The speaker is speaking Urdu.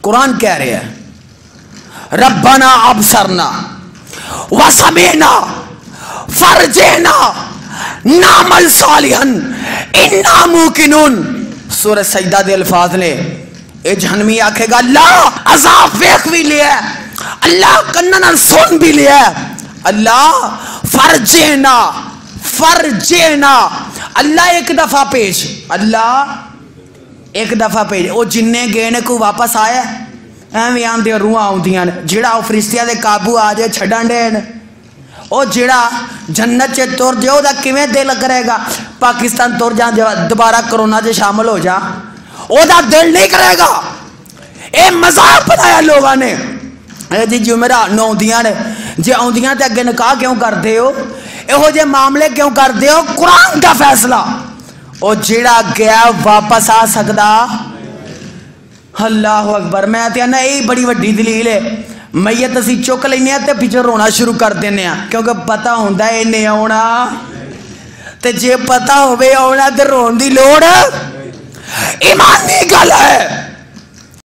قرآن کہہ رہے ہیں ربنا ابصرنا وسمعنا فرجعنا نعمل صالحا انا موقنون. سورہ سجدہ دے الفاظ نے اے جہنمی آکھے گا اللہ عذاب ویکھ بھی لیا ہے, اللہ کنن سن بھی لیا ہے, اللہ فرجعنا فرجعنا, اللہ ایک دفعہ پیش, اللہ ایک دفعہ پیش. وہ جننے گئے نے کوئی واپس آیا ایویں آندے روحاں آؤندیاں نے, جڑا وہ فرشتیاں دے قابو آ جائے چھڈن دے نے, او جڑا جنت چ تر جے او دا کیویں دل کرے گا, پاکستان تر جا دوبارہ کرونا چ شامل ہو جا, او دا دل نہیں کرے گا. اے مذاق بنایا لوگاں نے, اے جی جمعرات آؤندیاں نے, جے آؤندیاں تے اگے نکاح کیوں کردے ہو, یہو جے معاملے کیوں کردے ہو, قرآن دا فیصلہ. او جڑا گیا واپس آ سکدا. اللہ اکبر. میں تے نا یہی بڑی وڈی دلیل ہے, میت اسی چک لینے تے پیچھے رونا شروع کر دینے ہیں, کیونکہ پتہ ہوندا ہے نہیں آنا, تے جے پتہ ہوے آنا تے رون دی لوڑ ایمانی گل ہے.